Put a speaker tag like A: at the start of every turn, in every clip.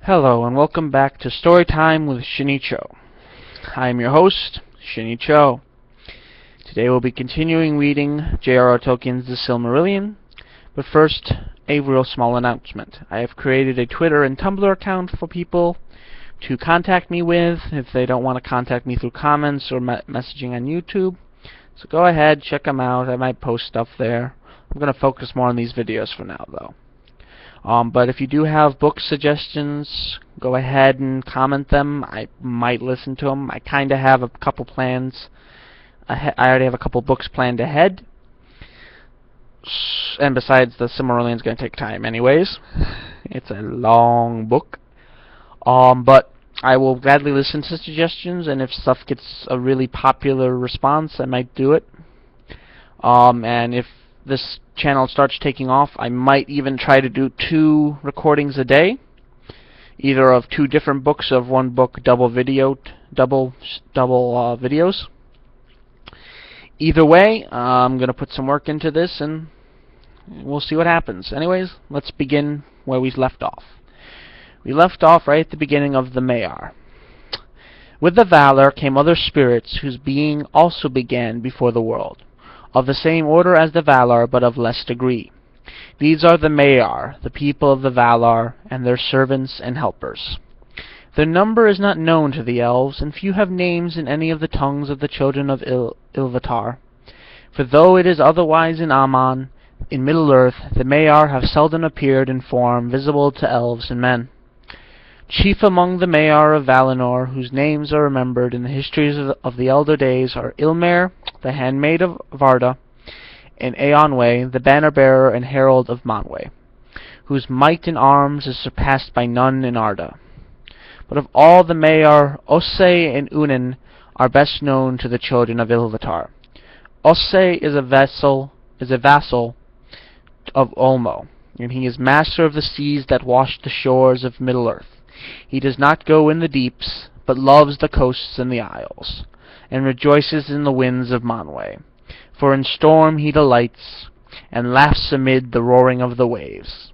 A: Hello and welcome back to Storytime with Shini Cho. I am your host, Shini Cho. Today we'll be continuing reading J.R.R. Tolkien's The Silmarillion, but first, a real small announcement. I have created a Twitter and Tumblr account for people to contact me with if they don't want to contact me through comments or messaging on YouTube. So go ahead, check them out. I might post stuff there. I'm going to focus more on these videos for now, though. But if you do have book suggestions, go ahead and comment them. I might listen to them. I kind of have a couple plans. I already have a couple books planned ahead. And besides, the Silmarillion is going to take time anyways. It's a long book. But I will gladly listen to suggestions, and if stuff gets a really popular response, I might do it. And if this channel starts taking off, I might even try to do 2 recordings a day, either of 2 different books of one book, double videos. Either way, I'm gonna put some work into this, and we'll see what happens. Anyways, let's begin where we left off. We left off right at the beginning of the J.R.R. With the Valar came other spirits whose being also began before the world, of the same order as the Valar, but of less degree. These are the J.R.R, the people of the Valar, and their servants and helpers. Their number is not known to the elves, and few have names in any of the tongues of the children of Ilúvatar. For though it is otherwise in Aman, in Middle-earth, the J.R.R have seldom appeared in form visible to elves and men. Chief among the J.R.R of Valinor, whose names are remembered in the histories of the elder days, are Ilmer, the handmaid of Varda, and Eonwe, the banner-bearer and herald of Manwe, whose might in arms is surpassed by none in Arda. But of all the J.R.R, Ossë and Unnen are best known to the children of Ilúvatar. Ossë is a vassal of Ulmo, and he is master of the seas that wash the shores of Middle-earth. He does not go in the deeps, but loves the coasts and the isles, and rejoices in the winds of Manwe. For in storm he delights, and laughs amid the roaring of the waves.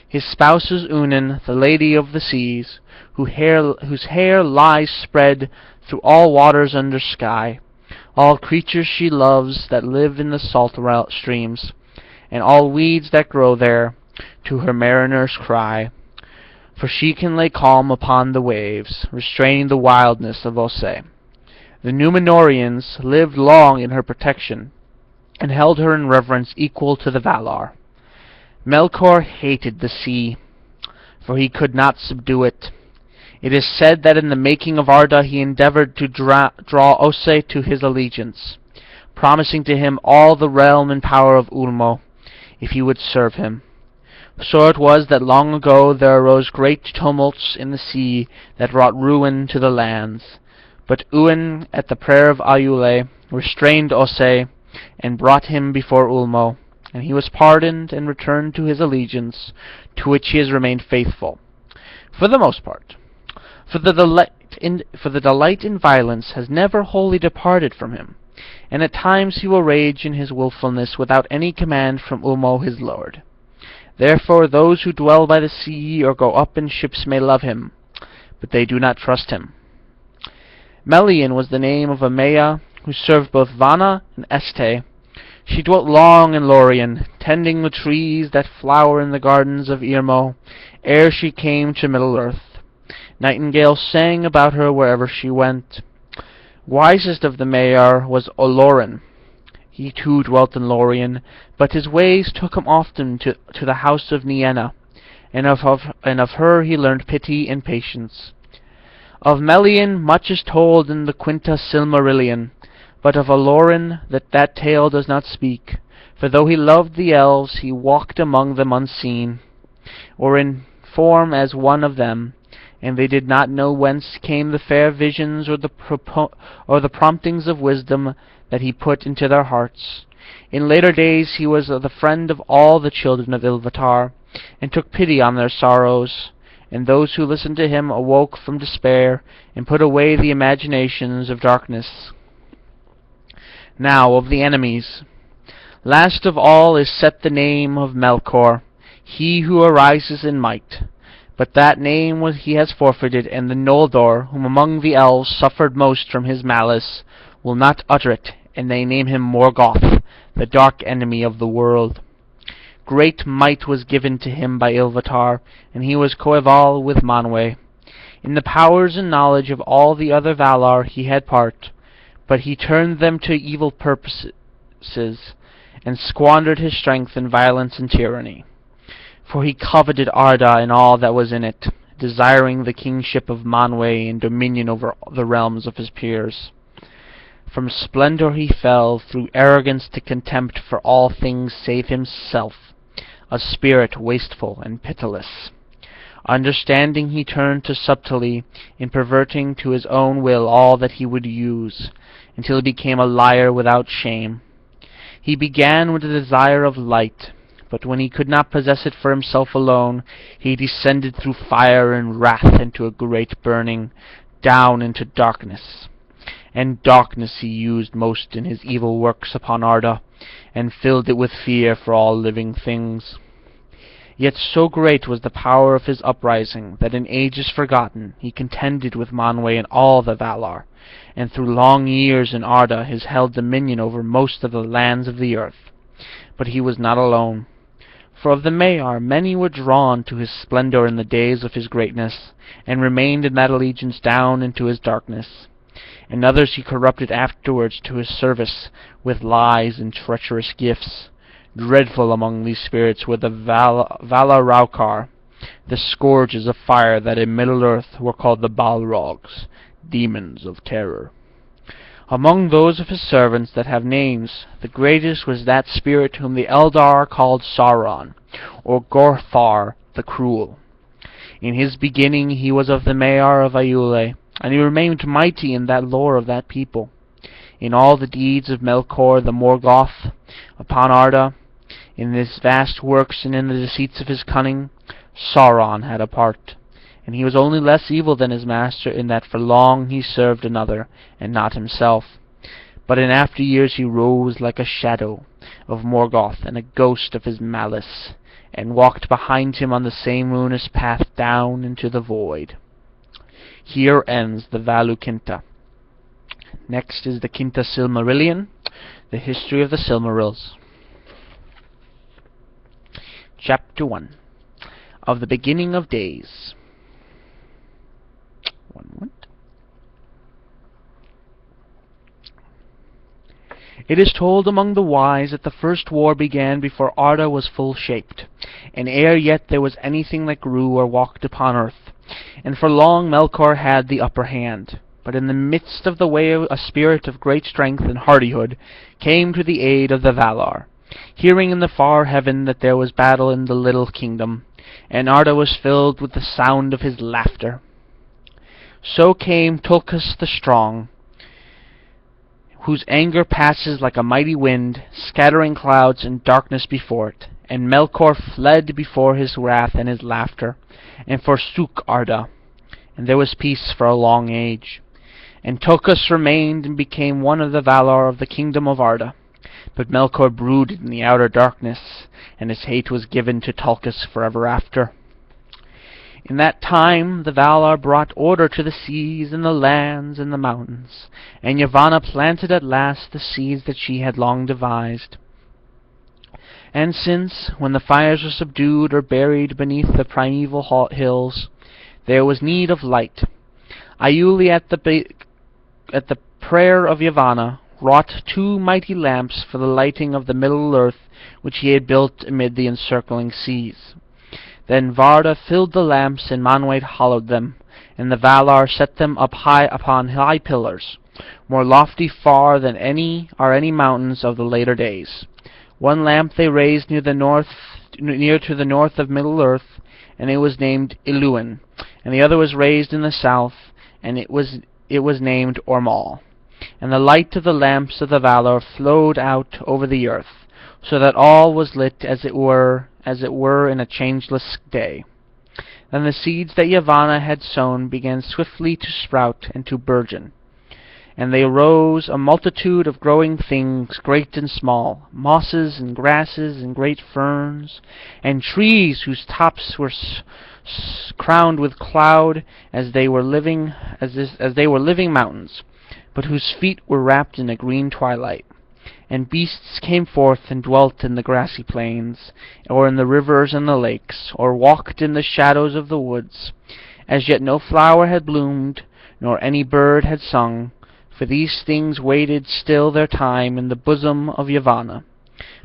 A: His spouse is Unnen, the lady of the seas, whose hair lies spread through all waters under sky. All creatures she loves that live in the salt streams, and all weeds that grow there, to her mariners cry. For she can lay calm upon the waves, restraining the wildness of Ossë. The Númenóreans lived long in her protection, and held her in reverence equal to the Valar. Melkor hated the sea, for he could not subdue it. It is said that in the making of Arda he endeavored to draw Ossë to his allegiance, promising to him all the realm and power of Ulmo, if he would serve him. So it was that long ago there arose great tumults in the sea that brought ruin to the lands. But Uin, at the prayer of Aiule, restrained Ossë, and brought him before Ulmo, and he was pardoned and returned to his allegiance, to which he has remained faithful, for the most part. For the delight in violence has never wholly departed from him, and at times he will rage in his wilfulness without any command from Ulmo his lord. Therefore those who dwell by the sea or go up in ships may love him, but they do not trust him. Melian was the name of a Maya who served both Vana and Este. She dwelt long in Lorien, tending the trees that flower in the gardens of Irmo, ere she came to Middle-earth. Nightingales sang about her wherever she went. Wisest of the J.R.R was Olorin. He too dwelt in Lorien, but his ways took him often to the house of Nienna, and of her he learned pity and patience. Of Melian much is told in the Quinta Silmarillion, but of Olorin that tale does not speak, for though he loved the elves, he walked among them unseen, or in form as one of them, and they did not know whence came the fair visions or the promptings of wisdom that he put into their hearts. In later days he was the friend of all the children of Ilúvatar, and took pity on their sorrows, and those who listened to him awoke from despair, and put away the imaginations of darkness. Now of the enemies. Last of all is set the name of Melkor, he who arises in might. But that name he has forfeited, and the Noldor, whom among the elves suffered most from his malice, will not utter it, and they name him Morgoth, the dark enemy of the world. Great might was given to him by Ilúvatar, and he was coeval with Manwë. In the powers and knowledge of all the other Valar he had part, but he turned them to evil purposes, and squandered his strength in violence and tyranny. For he coveted Arda and all that was in it, desiring the kingship of Manwë and dominion over the realms of his peers. From splendor he fell, through arrogance to contempt for all things save himself, a spirit wasteful and pitiless. Understanding he turned to subtlety, in perverting to his own will all that he would use, until he became a liar without shame. He began with the desire of light, but when he could not possess it for himself alone, he descended through fire and wrath into a great burning, down into darkness. And darkness he used most in his evil works upon Arda, and filled it with fear for all living things. Yet so great was the power of his uprising that in ages forgotten he contended with Manwë and all the Valar, and through long years in Arda has held dominion over most of the lands of the earth. But he was not alone. For of the Maiar many were drawn to his splendor in the days of his greatness, and remained in that allegiance down into his darkness. And others he corrupted afterwards to his service with lies and treacherous gifts. Dreadful among these spirits were the Valaraukar, the scourges of fire that in Middle-earth were called the Balrogs, demons of terror. Among those of his servants that have names, the greatest was that spirit whom the Eldar called Sauron, or Gorthar the Cruel. In his beginning he was of the Maiar of Aiule, and he remained mighty in that lore of that people. In all the deeds of Melkor the Morgoth upon Arda, in his vast works and in the deceits of his cunning, Sauron had a part, and he was only less evil than his master in that for long he served another, and not himself. But in after years he rose like a shadow of Morgoth and a ghost of his malice, and walked behind him on the same ruinous path down into the void. Here ends the Valuquinta. Next is the Quinta Silmarillion, the history of the Silmarils. Chapter 1. Of the beginning of days. One moment. It is told among the wise that the first war began before Arda was full-shaped, and ere yet there was anything that grew or walked upon earth, and for long Melkor had the upper hand. But in the midst of the way a spirit of great strength and hardihood came to the aid of the Valar, hearing in the far heaven that there was battle in the little kingdom, and Arda was filled with the sound of his laughter. So came Tulkas the Strong, whose anger passes like a mighty wind, scattering clouds and darkness before it, and Melkor fled before his wrath and his laughter, and forsook Arda, and there was peace for a long age. And Tulkas remained and became one of the Valar of the kingdom of Arda. But Melkor brooded in the outer darkness, and his hate was given to Tulkas forever after. In that time the Valar brought order to the seas and the lands and the mountains, and Yavanna planted at last the seeds that she had long devised. And since, when the fires were subdued or buried beneath the primeval hills, there was need of light, Aiule at the prayer of Yavanna wrought 2 mighty lamps for the lighting of the Middle-earth which he had built amid the encircling seas. Then Varda filled the lamps, and Manwë hollowed them, and the Valar set them up high upon high pillars, more lofty far than any mountains of the later days. One lamp they raised near to the north of Middle-earth, and it was named Ilúin, and the other was raised in the south, and it was named Ormal. And the light of the lamps of the Valar flowed out over the earth, so that all was lit as it were in a changeless day. Then the seeds that Yavanna had sown began swiftly to sprout and to burgeon, and they arose a multitude of growing things, great and small, mosses and grasses and great ferns, and trees whose tops were crowned with cloud as they were living mountains, but whose feet were wrapped in a green twilight. And beasts came forth and dwelt in the grassy plains, or in the rivers and the lakes, or walked in the shadows of the woods. As yet no flower had bloomed, nor any bird had sung, for these things waited still their time in the bosom of Yavanna.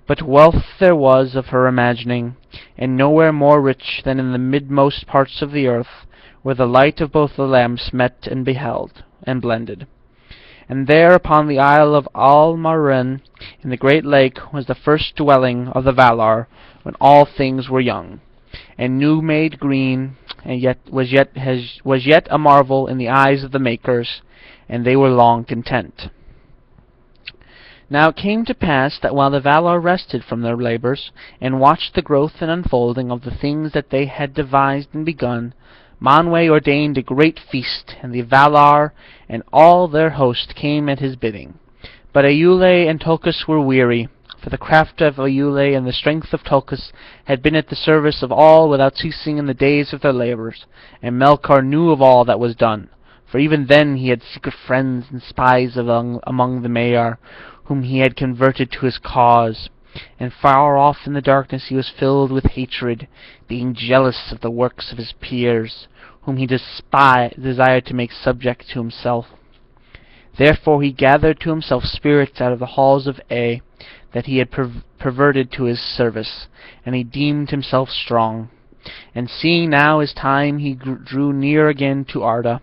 A: But wealth there was of her imagining, and nowhere more rich than in the midmost parts of the earth, where the light of both the lamps met and beheld, and blended. And there upon the isle of Al-Marren, in the great lake, was the first dwelling of the Valar, when all things were young, and new made green, and was yet a marvel in the eyes of the makers, and they were long content. Now it came to pass that while the Valar rested from their labors, and watched the growth and unfolding of the things that they had devised and begun, Manwë ordained a great feast, and the Valar and all their host came at his bidding. But Iule and Tulkas were weary, for the craft of Iule and the strength of Tulkas had been at the service of all without ceasing in the days of their labors, and Melkor knew of all that was done, for even then he had secret friends and spies among the Maiar, whom he had converted to his cause, and far off in the darkness he was filled with hatred, being jealous of the works of his peers, whom he desired to make subject to himself. Therefore he gathered to himself spirits out of the halls of Ea, that he had perverted to his service, and he deemed himself strong. And seeing now his time, he drew near again to Arda,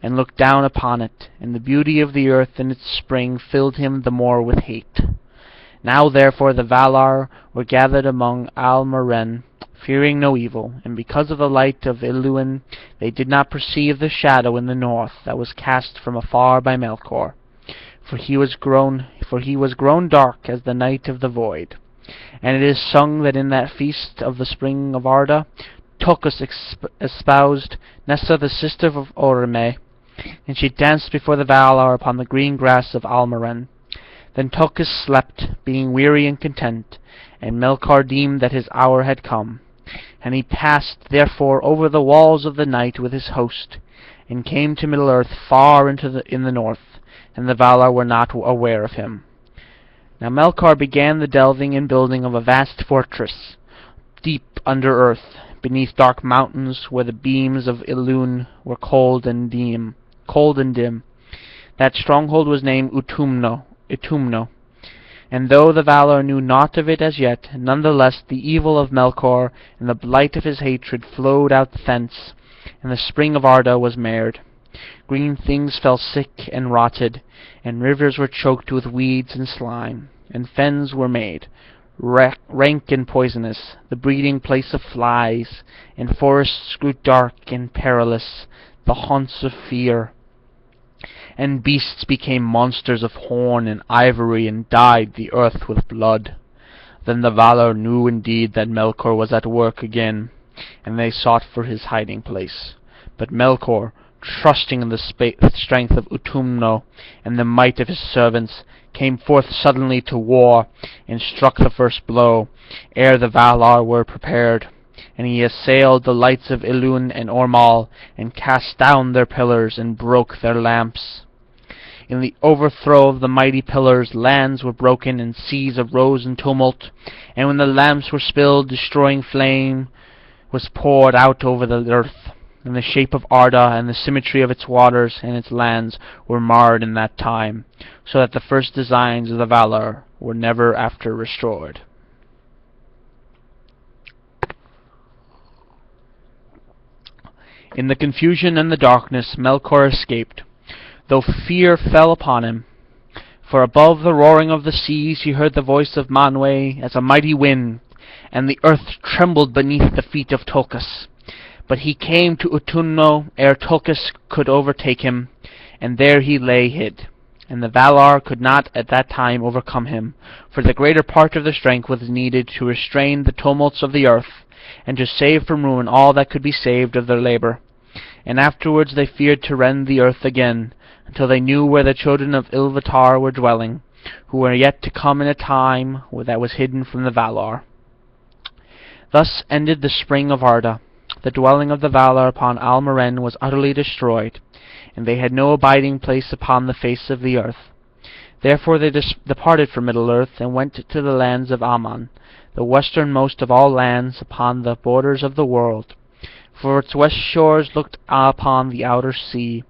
A: and looked down upon it, and the beauty of the earth and its spring filled him the more with hate. Now therefore the Valar were gathered among Al-Marren, fearing no evil, and because of the light of Illuin they did not perceive the shadow in the north that was cast from afar by Melkor, for he was grown dark as the night of the void. And it is sung that in that feast of the spring of Arda, Tulkas espoused Nessa, the sister of Orome, and she danced before the Valar upon the green grass of Al-Marren. Then Tulkas slept, being weary and content, and Melkor deemed that his hour had come. And he passed therefore over the walls of the night with his host, and came to Middle-earth far in the north, and the Valar were not aware of him. Now Melkor began the delving and building of a vast fortress, deep under earth, beneath dark mountains, where the beams of Illuin were cold and dim. That stronghold was named Utumno, and though the Valar knew naught of it as yet, none the less the evil of Melkor and the blight of his hatred flowed out thence, and the spring of Arda was marred. Green things fell sick and rotted, and rivers were choked with weeds and slime, and fens were made, rank and poisonous, the breeding place of flies, and forests grew dark and perilous, the haunts of fear. And beasts became monsters of horn and ivory, and dyed the earth with blood. Then the Valar knew indeed that Melkor was at work again, and they sought for his hiding place. But Melkor, trusting in the strength of Utumno and the might of his servants, came forth suddenly to war, and struck the first blow, ere the Valar were prepared. And he assailed the lights of Illuin and Ormal, and cast down their pillars, and broke their lamps. In the overthrow of the mighty pillars, lands were broken, and seas arose in tumult, and when the lamps were spilled, destroying flame was poured out over the earth, and the shape of Arda and the symmetry of its waters and its lands were marred in that time, so that the first designs of the Valar were never after restored. In the confusion and the darkness Melkor escaped, though fear fell upon him. For above the roaring of the seas he heard the voice of Manwë as a mighty wind, and the earth trembled beneath the feet of Tulkas. But he came to Utumno ere Tulkas could overtake him, and there he lay hid. And the Valar could not at that time overcome him, for the greater part of their strength was needed to restrain the tumults of the earth, and to save from ruin all that could be saved of their labor. And afterwards they feared to rend the earth again, until they knew where the children of Ilúvatar were dwelling, who were yet to come in a time that was hidden from the Valar. Thus ended the spring of Arda. the dwelling of the Valar upon Almaren was utterly destroyed, and they had no abiding place upon the face of the earth. Therefore they departed from Middle-earth, and went to the lands of Aman, the westernmost of all lands upon the borders of the world. For its west shores looked upon the outer sea,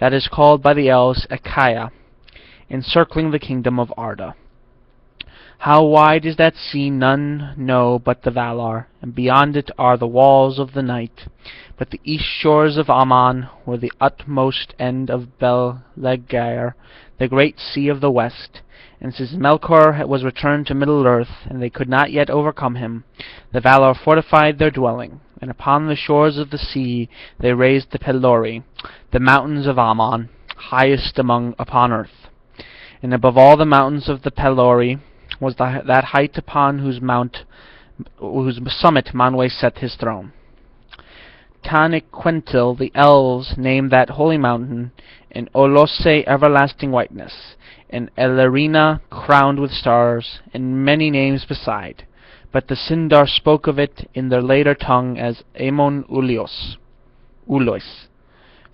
A: that is called by the elves Achaia, encircling the kingdom of Arda. How wide is that sea none know but the Valar, and beyond it are the walls of the night. But the east shores of Aman were the utmost end of Beleggair, the great sea of the west. And since Melkor was returned to Middle-earth, and they could not yet overcome him, the Valar fortified their dwelling, and upon the shores of the sea they raised the Pelori, the mountains of Aman, highest upon earth. And above all the mountains of the Pelori was that height upon whose summit Manwë set his throne. Taniquentil the elves named that holy mountain, and Olose everlasting whiteness, and Elerina crowned with stars, and many names beside. But the Sindar spoke of it in their later tongue as Aemon Ulois.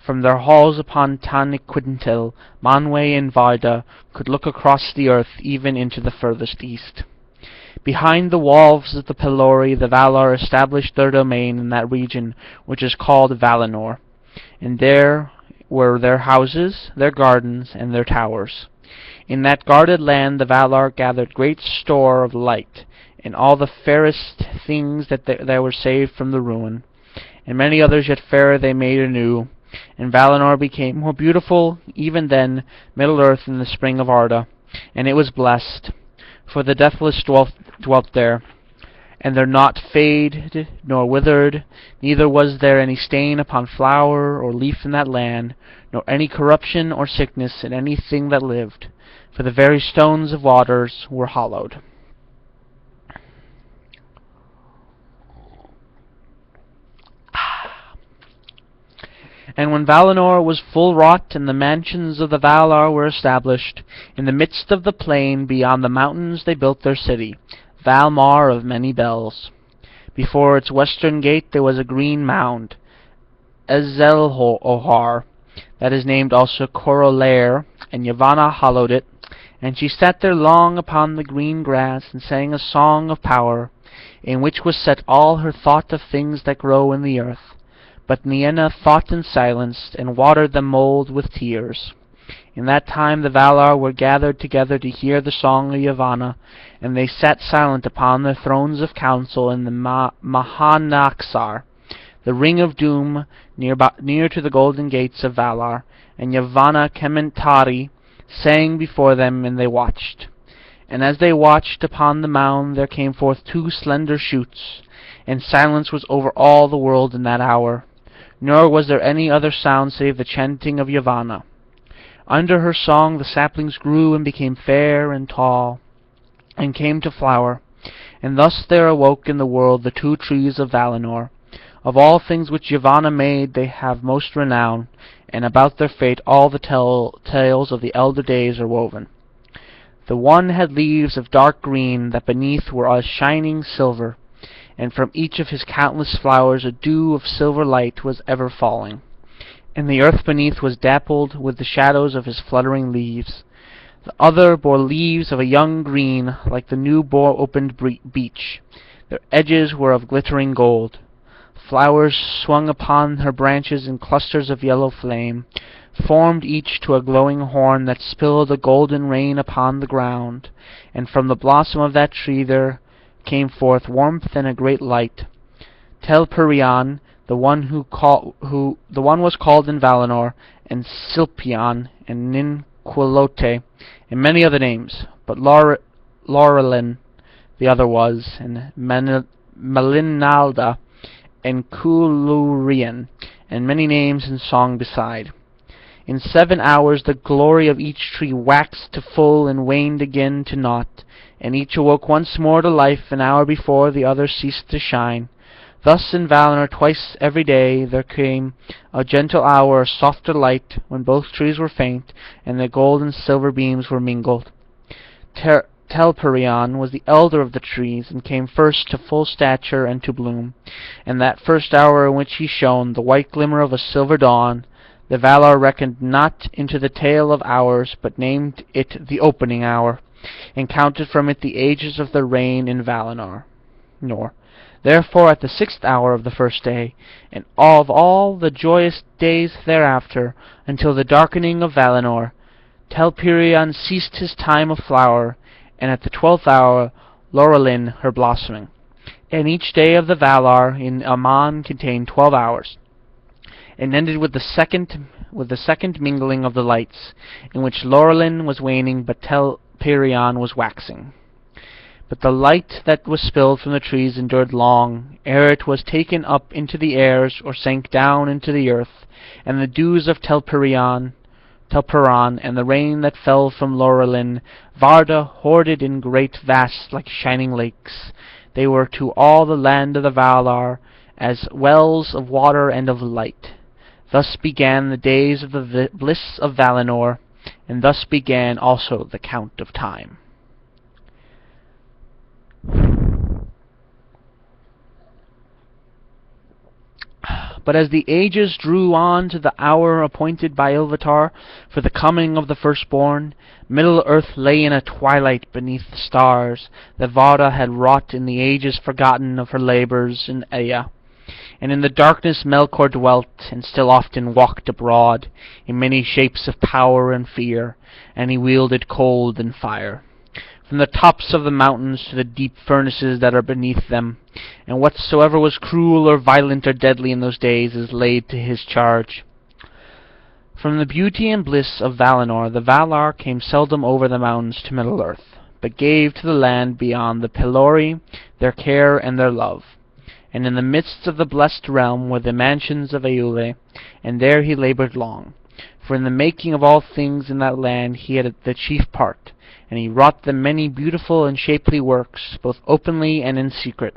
A: From their halls upon Taniquentil, Manwë and Varda could look across the earth even into the furthest east. Behind the walls of the Pelori the Valar established their domain in that region which is called Valinor, and there were their houses, their gardens, and their towers. In that guarded land the Valar gathered great store of light, and all the fairest things that were saved from the ruin, and many others yet fairer they made anew, and Valinor became more beautiful even than Middle-earth in the spring of Arda, and it was blessed, for the deathless dwelt there, and their naught faded nor withered, neither was there any stain upon flower or leaf in that land, nor any corruption or sickness in anything that lived, for the very stones of waters were hallowed. And when Valinor was full wrought, and the mansions of the Valar were established, in the midst of the plain beyond the mountains they built their city, Valmar of many bells. Before its western gate there was a green mound, Ezelhohar, that is named also Corolair, and Yavanna hallowed it, and she sat there long upon the green grass, and sang a song of power, in which was set all her thought of things that grow in the earth. But Nienna thought and silenced, and watered the mould with tears. In that time the Valar were gathered together to hear the song of Yavanna, and they sat silent upon their thrones of council in the Mahanaxar, the ring of doom, near to the golden gates of Valar, and Yavanna Kementari sang before them, and they watched. And as they watched, upon the mound there came forth two slender shoots, and silence was over all the world in that hour, nor was there any other sound save the chanting of Yavanna. Under her song the saplings grew and became fair and tall, and came to flower, and thus there awoke in the world the two trees of Valinor. Of all things which Yavanna made they have most renown, and about their fate all the tales of the elder days are woven. The one had leaves of dark green that beneath were as shining silver, and from each of his countless flowers a dew of silver light was ever falling, and the earth beneath was dappled with the shadows of his fluttering leaves. The other bore leaves of a young green, like the new-opened beech. Their edges were of glittering gold. Flowers swung upon her branches in clusters of yellow flame, formed each to a glowing horn that spilled a golden rain upon the ground, and from the blossom of that tree there came forth warmth and a great light. Telperion, the one was called in Valinor, and Silpion, and Ninquilote, and many other names, but Laurelin the other was, and Melinalda, and Kulurian, and many names in song beside. In 7 hours the glory of each tree waxed to full and waned again to naught, and each awoke once more to life an hour before the other ceased to shine. Thus in Valinor twice every day there came a gentle hour, a softer light, when both trees were faint, and the gold and silver beams were mingled. Telperion was the elder of the trees, and came first to full stature and to bloom. And that first hour in which he shone, the white glimmer of a silver dawn, the Valar reckoned not into the tale of hours, but named it the opening hour, and counted from it the ages of their reign in Valinor. Therefore at the 6th hour of the first day, and of all the joyous days thereafter, until the darkening of Valinor, Telperion ceased his time of flower, and at the 12th hour Lorelin her blossoming. And each day of the Valar in Aman contained 12 hours, and ended with the second mingling of the lights, in which Lorelin was waning, but Telperion was waxing. But the light that was spilled from the trees endured long, ere it was taken up into the airs, or sank down into the earth, and the dews of Telperan, and the rain that fell from Lorelin, Varda hoarded in great vasts like shining lakes. They were to all the land of the Valar as wells of water and of light. Thus began the days of the bliss of Valinor, and thus began also the count of time. But as the ages drew on to the hour appointed by Ilúvatar for the coming of the firstborn, Middle-earth lay in a twilight beneath the stars that Varda had wrought in the ages forgotten of her labours in Ea. And in the darkness Melkor dwelt, and still often walked abroad, in many shapes of power and fear, and he wielded cold and fire. From the tops of the mountains to the deep furnaces that are beneath them, and whatsoever was cruel or violent or deadly in those days is laid to his charge. From the beauty and bliss of Valinor the Valar came seldom over the mountains to Middle-earth, but gave to the land beyond the Pelori their care and their love. And in the midst of the blessed realm were the mansions of Aule, and there he laboured long. For in the making of all things in that land he had the chief part, and he wrought them many beautiful and shapely works, both openly and in secret.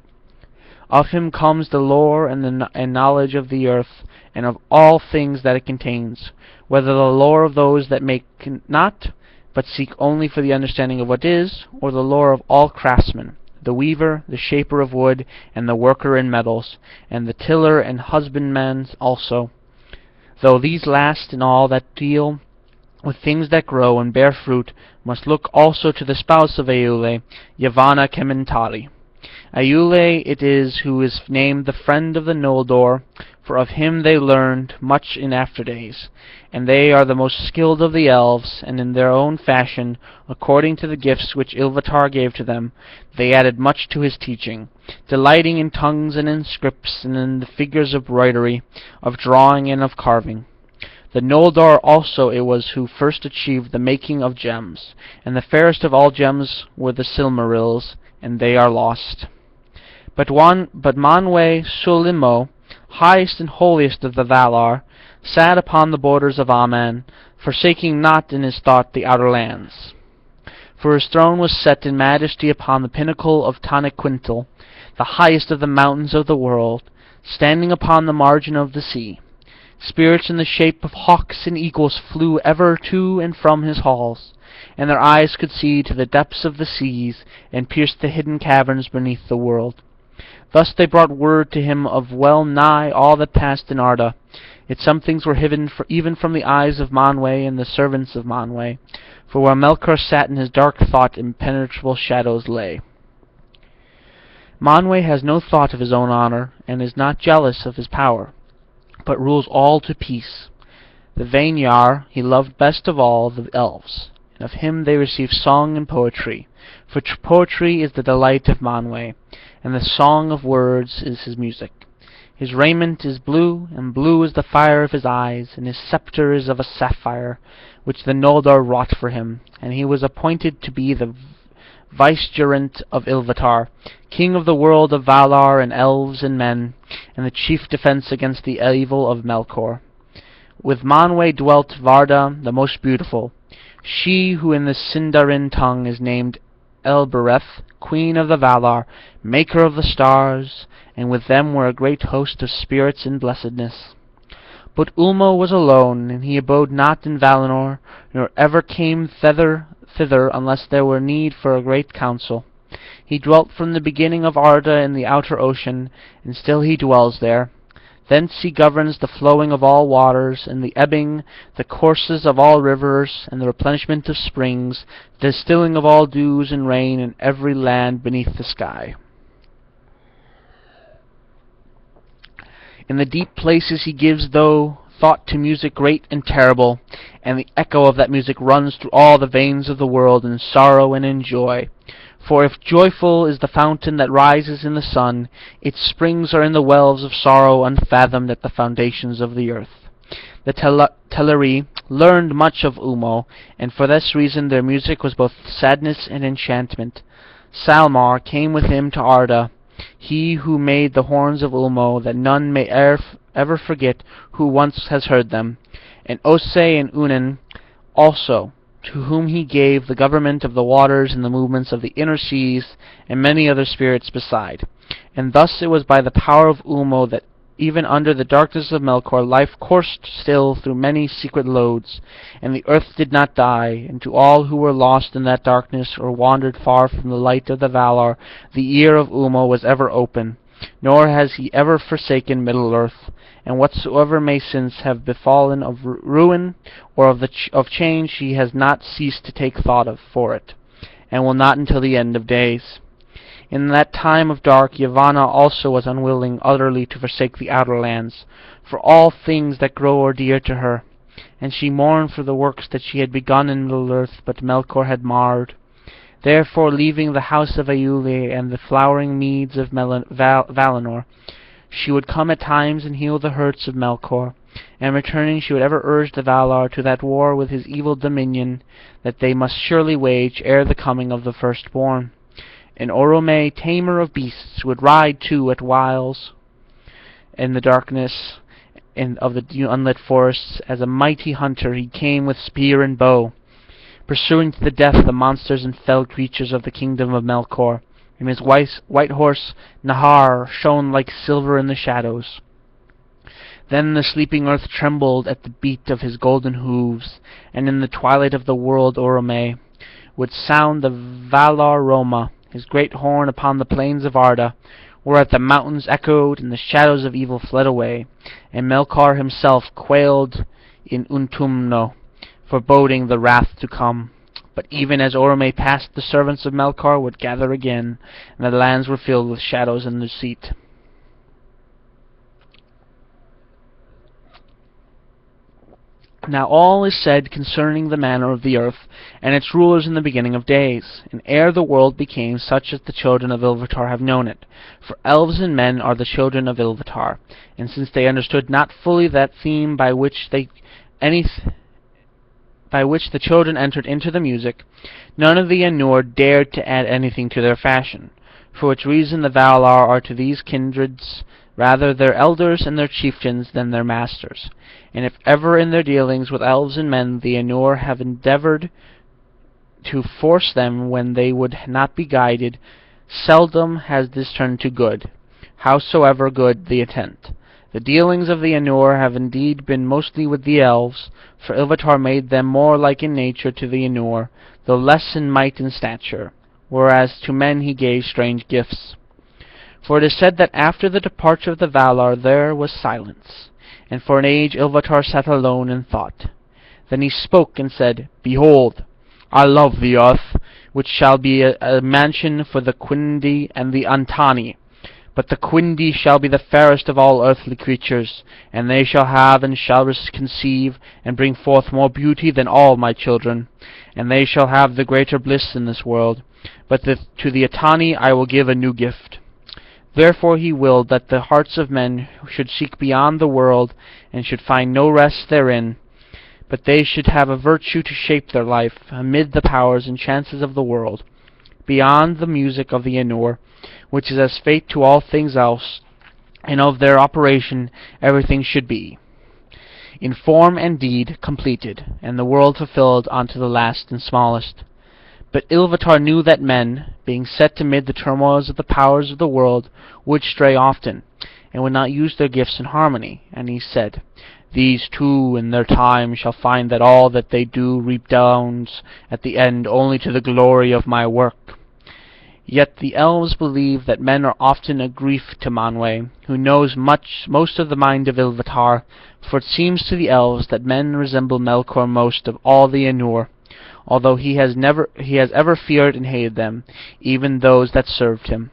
A: Of him comes the lore and knowledge of the earth, and of all things that it contains, whether the lore of those that make not, but seek only for the understanding of what is, or the lore of all craftsmen, the weaver, the shaper of wood, and the worker in metals, and the tiller and husbandman also, though these last in all that deal with things that grow and bear fruit must look also to the spouse of Aule, Yavanna Kementari. Aule it is who is named the friend of the Noldor, for of him they learned much in after days, and they are the most skilled of the elves, and in their own fashion, according to the gifts which Ilúvatar gave to them, they added much to his teaching, delighting in tongues and in scripts, and in the figures of broidery, of drawing and of carving. The Noldor also it was who first achieved the making of gems, and the fairest of all gems were the Silmarills, and they are lost. But Manwë Sulimo, highest and holiest of the Valar, sat upon the borders of Aman, forsaking not in his thought the outer lands. For his throne was set in majesty upon the pinnacle of Tanaquintil, the highest of the mountains of the world, standing upon the margin of the sea. Spirits in the shape of hawks and eagles flew ever to and from his halls, and their eyes could see to the depths of the seas, and pierced the hidden caverns beneath the world. Thus they brought word to him of well nigh all that passed in Arda, yet some things were hidden even from the eyes of Manwë and the servants of Manwë, for where Melkor sat in his dark thought impenetrable shadows lay. Manwë has no thought of his own honor, and is not jealous of his power, but rules all to peace. The Vanyar he loved best of all the elves, and of him they received song and poetry, for poetry is the delight of Manwë, and the song of words is his music. His raiment is blue, and blue is the fire of his eyes, and his scepter is of a sapphire, which the Noldor wrought for him, and he was appointed to be the vicegerent of Ilúvatar, king of the world of Valar and elves and men, and the chief defense against the evil of Melkor. With Manwë dwelt Varda, the most beautiful, she who in the Sindarin tongue is named Elbereth, queen of the Valar, maker of the stars, and with them were a great host of spirits in blessedness. But Ulmo was alone, and he abode not in Valinor, nor ever came thither unless there were need for a great council. He dwelt from the beginning of Arda in the outer ocean, and still he dwells there. Thence he governs the flowing of all waters, and the ebbing, the courses of all rivers, and the replenishment of springs, the distilling of all dews and rain in every land beneath the sky. In the deep places he gives thought to music great and terrible, and the echo of that music runs through all the veins of the world in sorrow and in joy. For if joyful is the fountain that rises in the sun, its springs are in the wells of sorrow unfathomed at the foundations of the earth. The Teleri learned much of Ulmo, and for this reason their music was both sadness and enchantment. Salmar came with him to Arda, he who made the horns of Ulmo, that none may ever forget who once has heard them, and Ose and Unen also, to whom he gave the government of the waters and the movements of the inner seas, and many other spirits beside. And thus it was by the power of Ulmo that even under the darkness of Melkor life coursed still through many secret lodes, and the earth did not die, and to all who were lost in that darkness or wandered far from the light of the Valar, the ear of Ulmo was ever open, nor has he ever forsaken Middle-earth, and whatsoever may since have befallen of ruin or of change, he has not ceased to take thought for it, and will not until the end of days. In that time of dark, Yavanna also was unwilling utterly to forsake the outer lands, for all things that grow are dear to her, and she mourned for the works that she had begun in Middle-earth, but Melkor had marred. Therefore, leaving the house of Aiule and the flowering meads of Valinor, she would come at times and heal the hurts of Melkor, and returning she would ever urge the Valar to that war with his evil dominion that they must surely wage ere the coming of the firstborn. And Orome, tamer of beasts, would ride too at whiles in the darkness of the unlit forests. As a mighty hunter he came with spear and bow, pursuing to the death the monsters and fell creatures of the kingdom of Melkor, and his white horse Nahar shone like silver in the shadows. Then the sleeping earth trembled at the beat of his golden hooves, and in the twilight of the world Orome would sound the Valar Roma, his great horn upon the plains of Arda, whereat the mountains echoed and the shadows of evil fled away, and Melkor himself quailed in Utumno, foreboding the wrath to come. But even as Orome passed, the servants of Melkor would gather again, and the lands were filled with shadows and deceit. Now all is said concerning the manner of the earth, and its rulers in the beginning of days, and ere the world became such as the children of Ilúvatar have known it. For elves and men are the children of Ilúvatar, and since they understood not fully that theme by which the children entered into the music, none of the Ainur dared to add anything to their fashion, for which reason the Valar are to these kindreds rather their elders and their chieftains than their masters. And if ever in their dealings with elves and men the Ainur have endeavoured to force them when they would not be guided, seldom has this turned to good, howsoever good the intent. The dealings of the Ainur have indeed been mostly with the elves, for Ilúvatar made them more like in nature to the Ainur, though less in might and stature, whereas to men he gave strange gifts. For it is said that after the departure of the Valar there was silence, and for an age Ilúvatar sat alone in thought. Then he spoke and said, "Behold, I love the earth, which shall be a mansion for the Quindi and the Antani. But the Quindi shall be the fairest of all earthly creatures, and they shall have and shall conceive and bring forth more beauty than all my children, and they shall have the greater bliss in this world. But to the Atani I will give a new gift." Therefore he willed that the hearts of men should seek beyond the world, and should find no rest therein, but they should have a virtue to shape their life amid the powers and chances of the world, beyond the music of the Ainur, which is as fate to all things else, and of their operation everything should be, in form and deed, completed, and the world fulfilled unto the last and smallest. But Ilúvatar knew that men, being set amid the turmoils of the powers of the world, would stray often, and would not use their gifts in harmony, and he said, These too in their time shall find that all that they do redounds at the end only to the glory of my work. Yet the elves believe that men are often a grief to Manwë, who knows most of the mind of Ilúvatar, for it seems to the elves that men resemble Melkor most of all the Ainur, although he has ever feared and hated them, even those that served him.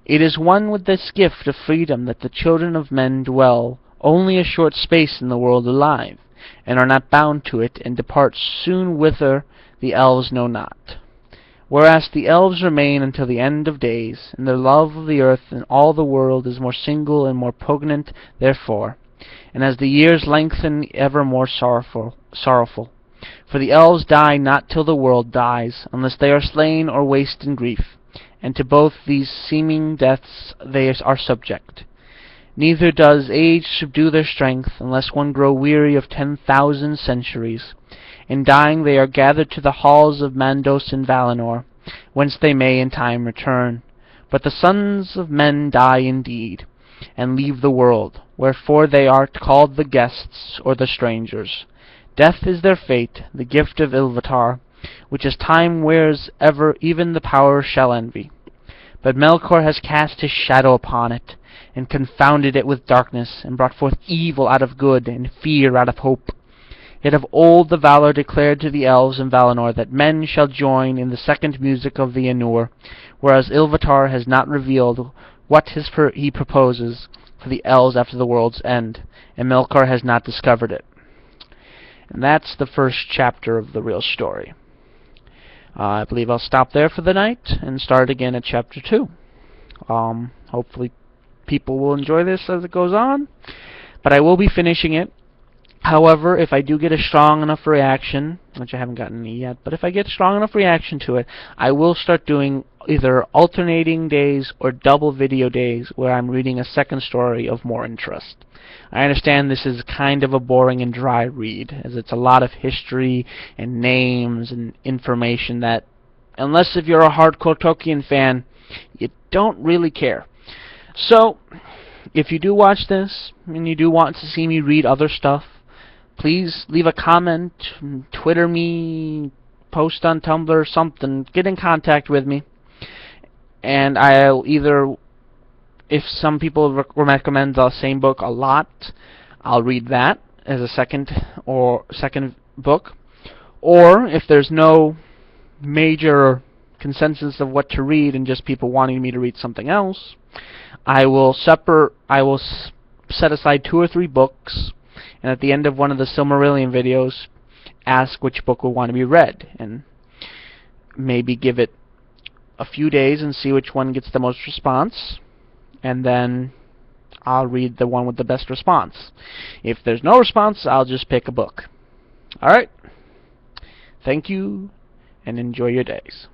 A: It is one with this gift of freedom that the children of men dwell only a short space in the world alive, and are not bound to it, and depart soon whither the elves know not. Whereas the elves remain until the end of days, and their love of the earth and all the world is more single and more poignant therefore, and as the years lengthen ever more sorrowful. For the elves die not till the world dies, unless they are slain or waste in grief, and to both these seeming deaths they are subject. Neither does age subdue their strength, unless one grow weary of 10,000 centuries. In dying they are gathered to the halls of Mandos in Valinor, whence they may in time return. But the sons of men die indeed, and leave the world, wherefore they are called the guests, or the strangers. Death is their fate, the gift of Ilúvatar, which as time wears ever even the power shall envy. But Melkor has cast his shadow upon it, and confounded it with darkness, and brought forth evil out of good, and fear out of hope. Yet of old the Valar declared to the elves in Valinor that men shall join in the second music of the Ainur, whereas Ilúvatar has not revealed what he proposes for the elves after the world's end, and Melkor has not discovered it. And that's the first chapter of the real story. I believe I'll stop there for the night and start again at chapter 2. Hopefully people will enjoy this as it goes on, but I will be finishing it. However, if I do get a strong enough reaction, which I haven't gotten any yet, but if I get strong enough reaction to it, I will start doing either alternating days or double video days where I'm reading a second story of more interest. I understand this is kind of a boring and dry read, as it's a lot of history and names and information that, unless if you're a hardcore Tolkien fan, you don't really care. So, if you do watch this, and you do want to see me read other stuff, please leave a comment, Twitter me, post on Tumblr, something. Get in contact with me. And I'll either, if some people recommend the same book a lot, I'll read that as a second book. Or if there's no major consensus of what to read and just people wanting me to read something else, I will set aside 2 or 3 books, and at the end of one of the Silmarillion videos, ask which book will want to be read, and maybe give it a few days and see which one gets the most response, and then I'll read the one with the best response. If there's no response, I'll just pick a book. Alright? Thank you, and enjoy your days.